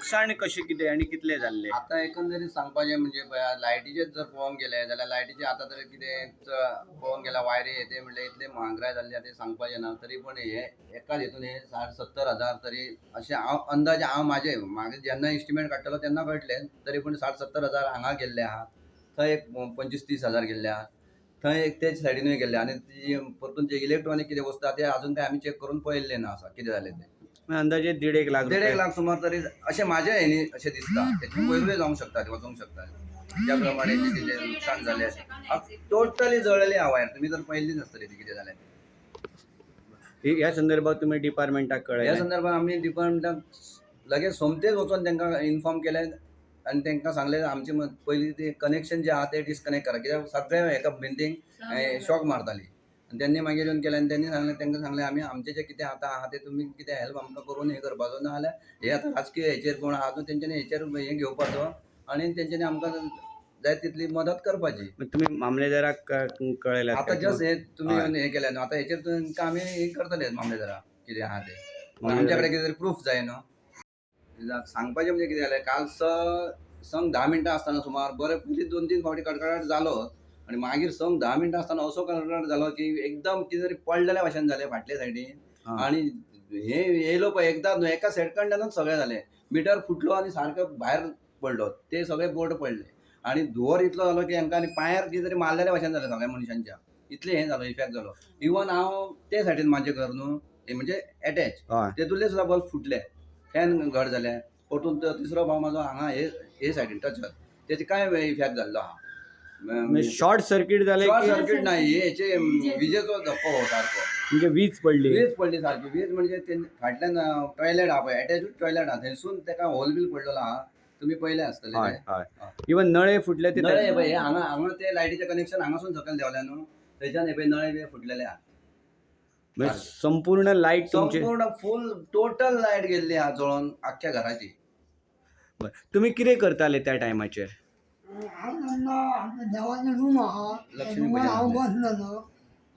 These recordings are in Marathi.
नुकसाण कशें कितें आनी कितले जाल्ले? आता एकंदरीत सांगपाचें म्हणजे लायटीचे जर पळोवंक गेले जाल्यार लायटीचे आता तरी कितें पळोवंक गेल्यार वायरी ते म्हणल्यार इतले महागराय जाल्ली आतां सांगपाचें ना. तरी पण हे एकाच हितून हे 60-70 हजार तरी अशें हांव अंदाजे म्हागे जेन्ना इस्टिमेट काडटलो तेन्ना कळटलें. तरी पण 60-70 हजार हांगा गेल्ले आहात, थंय एक 25-30 हजार गेल्ले आहात, थंय एक तेच सायडीनूय गेल्ले आनी परतून जे इलेक्ट्रॉनीक कितें वस्तू आहा ते अजून काय आमी चेक करून पळयल्ले ना आसा कितें जालें तें. अंदाजे 1.5 लाख 1.5 लाख सुमार तरी अशें म्हाज्या हेनी अशें दिसता. तेचे वयरूय जावंक शकता, ते वचूंक शकता. ज्या प्रमाणे कितें नुकसान जालें टोटली जळयली हांव वायर. तुमी तर पळयल्लीच आसतली ती कितें जालें. ह्या संदर्भात तुम्ही डिपार्टमेंटाक ह्या कळयलें? संदर्भात आमी डिपार्टमेंटाक लगेच सोमतेच वचून तांकां इन्फॉर्म केलें आनी तांकां सांगलें आमचे पयलीं ते कनेक्शन जे आहा ते डिस्कनेक्ट करा, कित्याक सगळ्या हेका भिंतींक शॉक मारताली. आनी त्यांनी मागीर येवन केलें आनी त्यांनी तांकां सांगलें आमी आमचें जें कितें आतां आहा ते तुमी कितें हेल्प आमकां करून हें करपाचो, ना जाल्यार हे आतां राजकीय हेचेर कोण आहा न्हू तेंच्यांनी हेचेर हें घेवपाचो आनी तेंच्यांनी आमकां जाय तितली मदत करपाची. तुम्ही मामलेदाराक कळयलां? आता जस्ट हे तुम्ही हे केलें न्हू, आतां हेचेर तुमकां आमी हे करतले मामलेदाराक कितें आहा ते. आमच्या कडेन कितें तरी प्रूफ जाय न्हू. सांगपाचें म्हणजे कितें जालें, काल संक 10 मिनटां आसतना सुमार बरें पयलीं 2-3 फावटी कडकडाट जालो आनी मागीर संक 10 मिनटां आसतना असो कडकडाट जालो की एकदम कितें तरी पडलेल्या भाशेन जालें फाटले सायडीन. आनी हे येयलो पळय एकदां न्हू एका सेकंडानूच सगळें जालें. मिटर फुटलो आनी सारको भायर पडलो, ते सगळे बोर्ड पडले आनी धुंवर इतलो जालो की हांकां आनी पांयार कितें तरी मारलेल्या भाशेन जालें सगळ्या मनशांच्या. इतलें हें जालो, इफेक्ट जालो. इवन हांव ते सायडीन म्हाजें घर न्हू हे म्हणजे अटॅच, तेतूंतले सुद्दां बल्ब फुटले, फॅन घट जाले. परतून तिसरो भाव म्हाजो हांगा हे सायडीन टचर, तेचे काय इफेक्ट जाल्लो आहा. शॉर्ट सर्किट जालें? शॉर्ट सर्किट नाही, हेचे विजेचो धक्को हो सारको. म्हणजे वीज पडली सारकी. वीज म्हणजे ते फाटल्यान टॉयलेट आहा पळय, अटॅच टॉयलेट आहा, थंयसून तेका होल बिल पडलेलो आहा. तुम्ही पळयलें आसतलें. इवन नळे फुटले ते? नळे पळय हांगा ते लायटीचें कनेक्शन हांगासून सकयल देवल्या न्हू, थंयच्यान हे पळय नळे बी फुटलेले आहा. संपूर्ण लायट संपूर्ण फूल टोटल लायट गेल्ली आहा जळोन आख्ख्या घराची. तुम्ही कितें करताले त्या टायमाचेर? देवाचें रूम आहा, रुमान हांव बसलेलो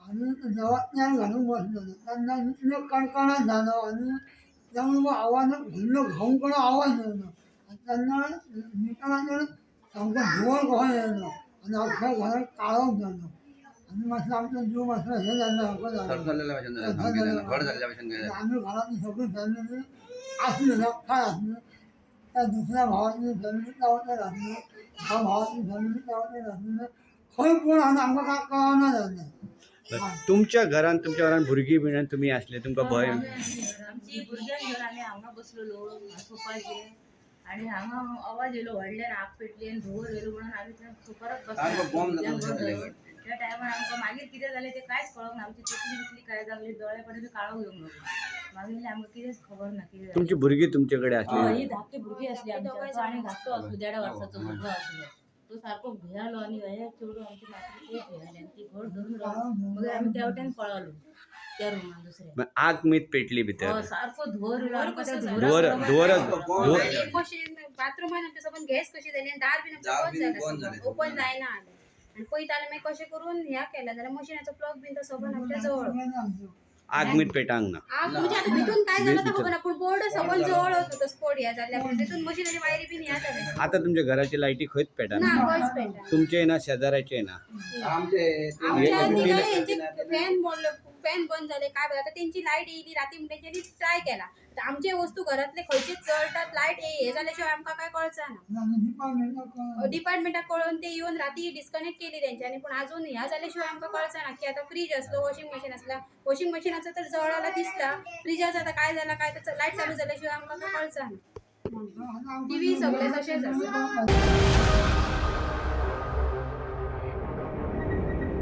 आनी देवाच्यान घालून बसलेलो तेन्ना इतलो कडकडाट जालो आनी तेन्ना आवाज व्हडलो घोंकणो आवाज येयलो. तेन्ना मिटराचेर सामको धुंवर कसो येयलो आनी अख्ख्या घराक काळोख जालो आनी मातसो आमचो जीव मातसो हें जाल्लो सारको थरथरलेल्या भाशेन जालें, घट जाल्ल्या भाशेन जालें. आमी घरांतली सगळी फॅमिली आसली एकठांय आसली. त्या दुसऱ्या भावाची फॅमिली गांवचेर आसली, ह्या भावाची फॅमिली गांवचेर आसली. खंय कोण आसा आमकां काय कळना जालें. तुमच्या घरान भुरगीं बिण तुम्ही आसले, तुमकां भंय? आमची भुरग्यांक घेवन आमी हांगा बसलेलो सोफाचेर आनी हांगा आवाज येयलो व्हडल्यान आग पेटली आनी धुंवर येयलो म्हणून आमी थंय सोफारच बसले. त्या टायमार आमकां मागीर कितें जालें तें कांयच कळोंक ना. आमची तकली बिकली काय जागली, दोळे पडले काळो घेवंक लागलो. मागीर आमकां कितेंच खबर ना कितें जालें. तुमची भुरगीं तुमचे कडेन आसली? ही धाकटी भुरगीं आसली आमच्या आनी धाकटो आसलो 1.5 वर्साचो भुरगो आसलो. तो सारको भियालो आनी हे चेडूं आमची मातशी खूब भियाली आनी ती घट धरून रावली. मागीर आमी तेवट्यान पळालो त्या रुमान दुसऱ्या. आग मीत पेटली भितर? सारको धुंवर मशीन बाथरूमान आमच्या सबंद गॅस कशी जाली आनी दार बीन बंद जालें, ओपन जायना आलें आनी पळयता जाल्यार मागीर कशें करून ह्या केलें जाल्यार मशिनाचो प्लग बीन तो सबंद आमच्या जवळ. आग मीत पेटांक ना? आग म्हणजे आतां भितून काय जालें तो खबर ना, पूण बोर्ड सबंद जवळ होतो तो स्फोट ह्या जाल्ल्या पूण तितून मशिनाची वायरी बीन ह्या जालें. आता तुमच्या घराची लायटी खंयच पेटाना? ना खंयच पेटना. तुमचे ना, शेजाऱ्याचे ना? फॅन बंद झाले काय बघा. आता त्यांची लाईट येयली राती म्हणून त्यांनी ट्राय केला. आमचे वस्तू घरातले खंयचे चलतात लाईट हे जाल्याशिवाय आमकां काय कळचा ना. डिपार्टमेंटाक कळोवन ते येवन राती डिस्कनेक्ट केली तेंच्यांनी, पण अजून ह्या जाल्याशिवाय आमकां कळचा ना की आता फ्रीज असलो, वॉशिंग मशीन असला. वॉशिंग मशीनाचं तर जळाला दिसता, फ्रिजाचं आता काय झाला काय तर लाईट चालू झाल्याशिवाय आमकां काय कळचा ना. टीव्ही सगळे तसेच असतात.